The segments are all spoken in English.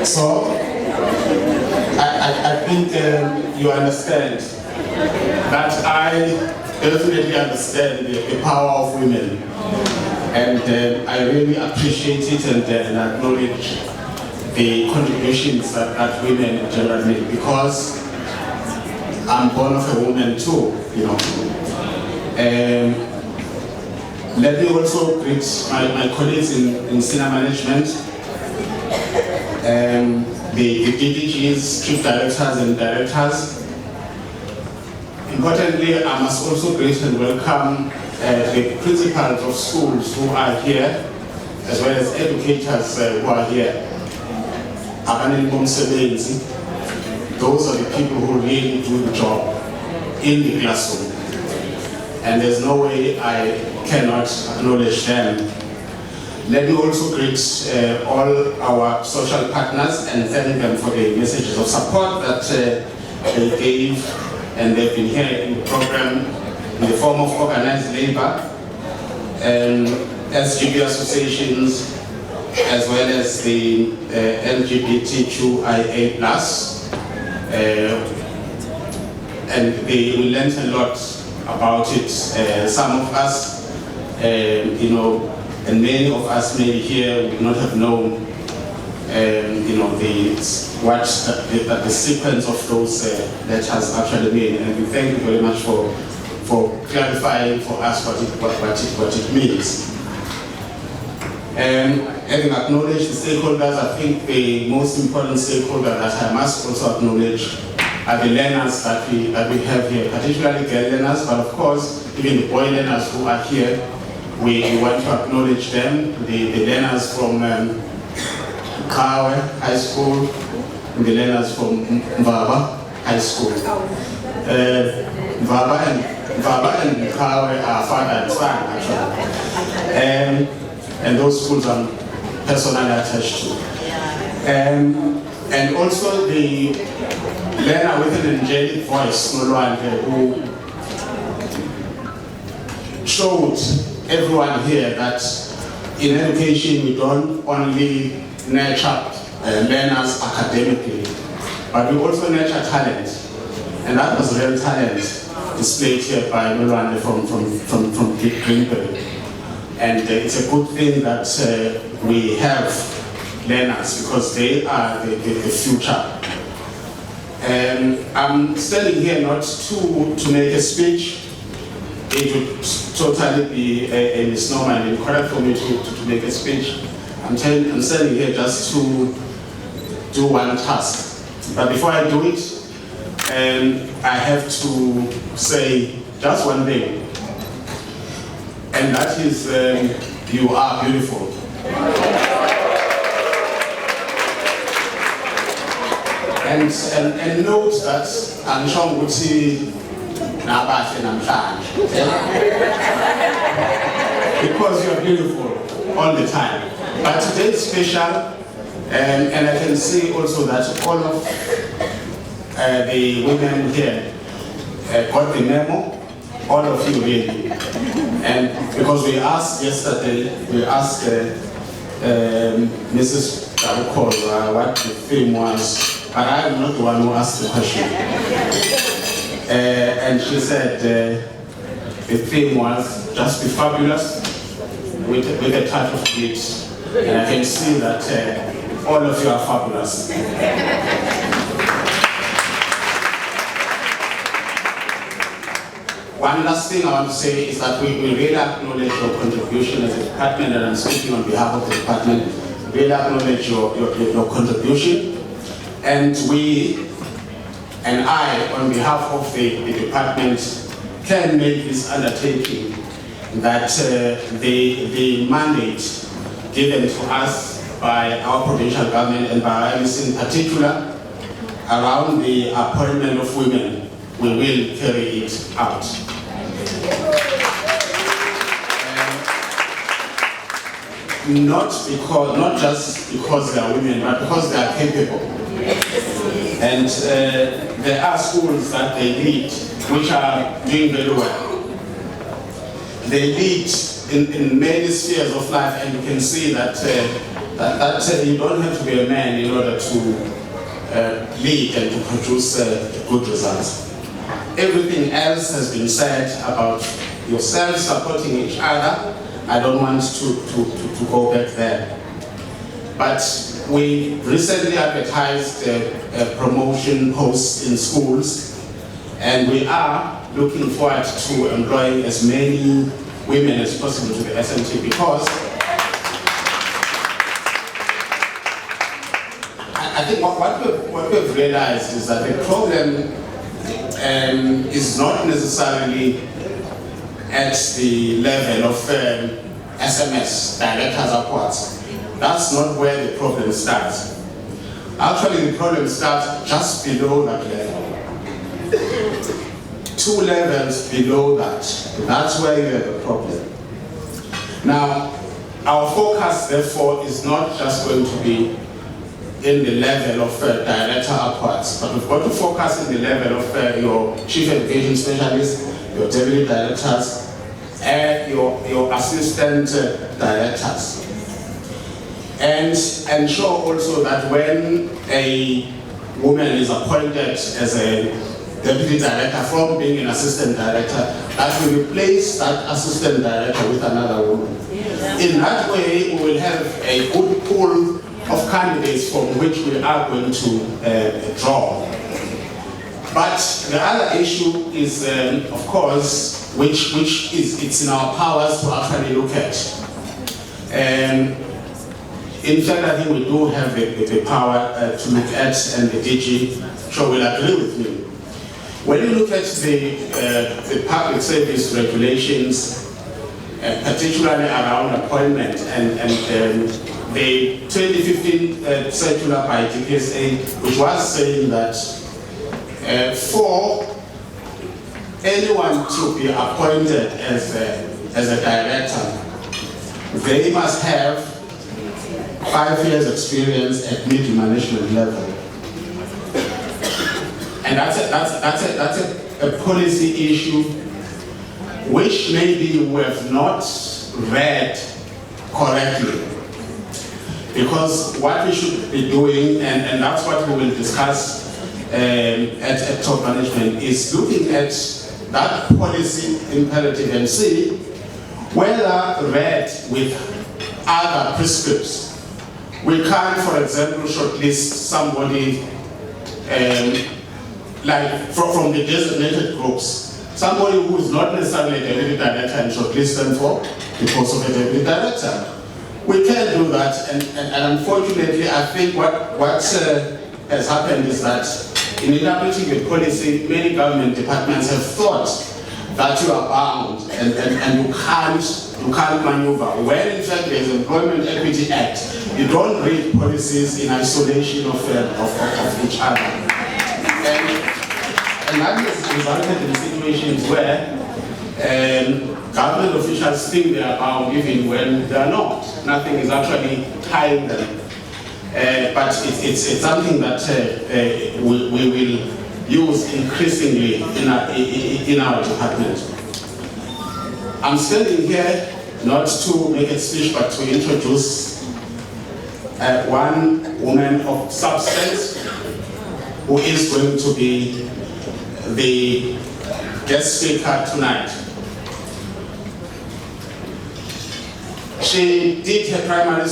So, I think you understand that I definitely understand the power of women, and I really appreciate it and acknowledge the contributions that women generally make, because I'm born of a woman too, you know. Let me also greet my colleagues in senior management, the DDGs, chief directors and directors. Importantly, I must also greet and welcome the principals of schools who are here, as well as educators who are here. Those are the people who really do the job in the classroom. And there's no way I cannot acknowledge them. Let me also greet all our social partners and thank them for the messages of support that they gave, and they've been here in the program in the form of organized labor, SGB associations, as well as the LGBTQIA+. And we learned a lot about it. Some of us, you know, and many of us maybe here would not have known, you know, the sequence of those letters actually mean. And we thank you very much for clarifying for us what it means. And having acknowledged the stakeholders, I think the most important stakeholder that I must also acknowledge are the learners that we have here, particularly girl learners, but of course, even the boy learners who are here, we want to acknowledge them, the learners from Kawe High School, and the learners from Mvaba High School. Mvaba and Kawe are father and son, actually. And those schools I'm personally attached to. And also the learner with an angelic voice, Nonhlanhla, who showed everyone here that in education we don't only nurture learners academically, but we also nurture talent. And that was real talent displayed here by Nonhlanhla from Greenberg. And it's a good thing that we have learners, because they are the future. I'm standing here not to make a speech. It would totally be a misnomer and incorrect for me to make a speech. I'm standing here just to do one task. But before I do it, I have to say just one thing. And that is, you are beautiful. And note that Nonhlanhla because you are beautiful all the time. But today is special, and I can see also that all of the women here got the memo, all of you really. And because we asked yesterday, we asked Mrs. Ngcobo what the theme was, but I am not the one who asked the question. And she said the theme was just be fabulous with a touch of glitz. And I can see that all of you are fabulous. One last thing I want to say is that we really acknowledge your contribution as a department, and I'm speaking on behalf of the department. We really acknowledge your contribution, and we and I, on behalf of the department, can make this undertaking that the mandate given to us by our provincial government and by MEC in particular around the appointment of women, we will carry it out. Not just because they are women, but because they are capable. And there are schools that they lead, which are doing very well. They lead in many spheres of life, and you can see that that you don't have to be a man in order to lead and to produce good results. Everything else has been said about yourself supporting each other. I don't want to go back there. But we recently advertised a promotion posts in schools, and we are looking forward to employing as many women as possible to the SMT, because I think what we've realized is that the problem is not necessarily at the level of SMS, directors upwards. That's not where the problem starts. Actually, the problem starts just below that level. 2 levels below that. That's where you have a problem. Now, our focus, therefore, is not just going to be in the level of director upwards, but we've got to focus in the level of your chief education specialist, your deputy directors, and your assistant directors. And ensure also that when a woman is appointed as a deputy director from being an assistant director, that we replace that assistant director with another woman. In that way, we will have a good pool of candidates from which we are going to draw. But the other issue is, of course, which it's in our powers to actually look at. In fact, I think we do have the power to look at, and the DG sure will agree with me. When you look at the public service regulations, particularly around appointment, and the 2015 circular by DPSA, which was saying that for anyone to be appointed as a director, they must have 5 years experience at mid-management level. And that's a policy issue which maybe we have not read correctly. Because what we should be doing, and that's what we will discuss at top management, is looking at that policy imperative and see whether read with other prescripts. We can, for example, shortlist somebody like from the designated groups, somebody who is not necessarily a deputy director, and shortlist them for the post of a deputy director. We can do that, and unfortunately, I think what has happened is that in interpreting the policy, many government departments have thought that you are bound and you can't maneuver. When in fact there's Employment Equity Act, you don't read policies in isolation of each other. And that has resulted in situations where government officials think they are bound even when they are not. Nothing is actually tying them. But it's something that we will use increasingly in our department. I'm standing here not to make a speech, but to introduce one woman of substance who is going to be the guest speaker tonight. She did her primary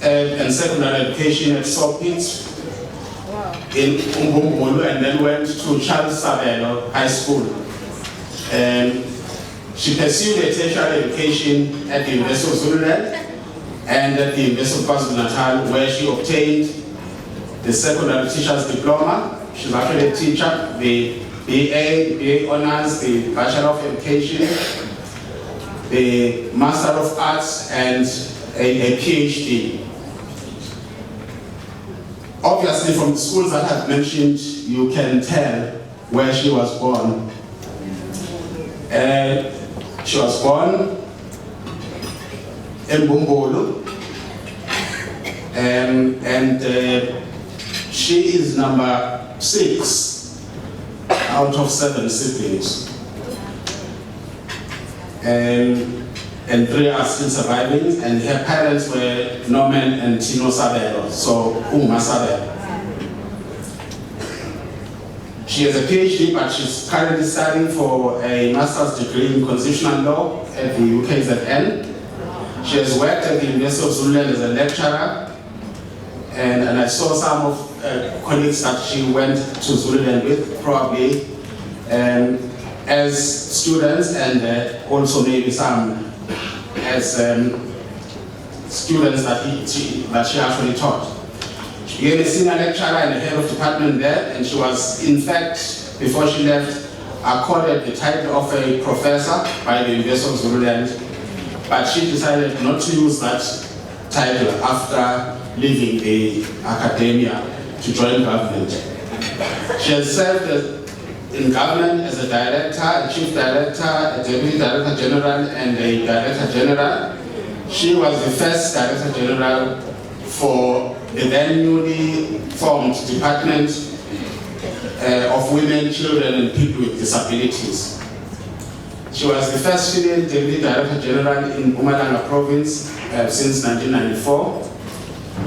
and secondary education at Sopit in Umbumbulu, and then went to Charles Sabelo High School. She pursued a tertiary education at the University of Zululand and at the University of KwaZulu-Natal, where she obtained the secondary teacher's diploma. She's actually a teacher, the BA Honours, the Bachelor of Education, the Master of Arts, and a PhD. Obviously, from the schools that I've mentioned, you can tell where she was born. She was born in Bumbulu, and she is number 6 out of 7 siblings. And and 3 are still surviving, and her parents were Norman and Tino Sabelo, so Uma Sabelo. She has a PhD, but she's currently studying for a master's degree in constitutional law at the KZN. She has worked at the University of Zululand as a lecturer, and I saw some of colleagues that she went to Zululand with, probably as students, and also maybe some as students that she actually taught. She became a senior lecturer and the head of department there, and she was, in fact, before she left, accorded the title of a professor by the University of Zululand, but she decided not to use that title after leaving the academia to join government. She has served in government as a director, a chief director, a deputy director general, and a director general. She was the first director general for the then newly formed Department of Women, Children, and People with Disabilities. She was the first female deputy director general in Mpumalanga province since 1994.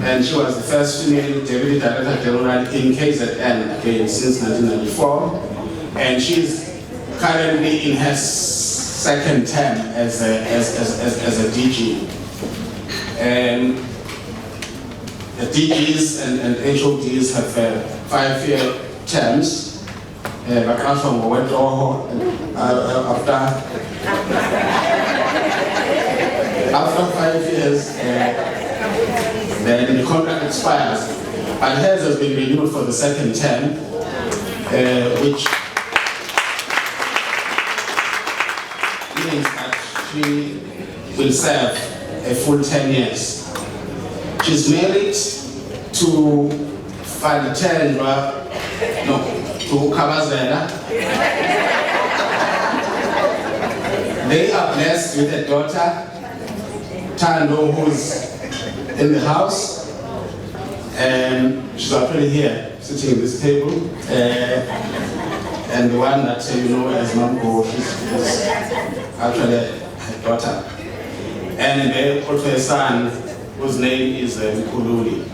And she was the first female deputy director general in KZN again since 1994. And she's currently in her second term as a DG. The DGs and HODs have 5-year terms. But also went after 5 years, then the contract expires. But hers has been renewed for the second term, which means that she will serve a full 10 years. She's married to to KwaZulu-Natal. They are blessed with a daughter, Tando, who's in the house. She's actually here, sitting at this table. And the one that you know as Mambo, she's actually her daughter. And also a son whose name is Nkululi.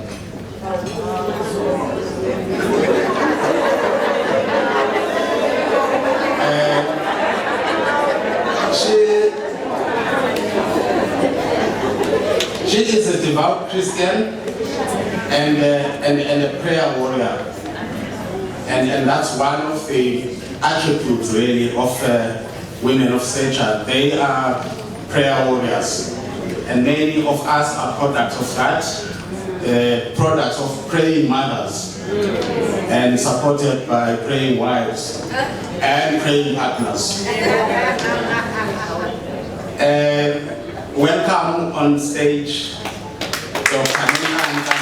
She is a devout Christian and a prayer warrior. And that's one of the attributes really of women of stature. They are prayer warriors. And many of us are products of that, products of praying mothers, and supported by praying wives and praying partners. Welcome on stage, Dr. Nonhlanhla.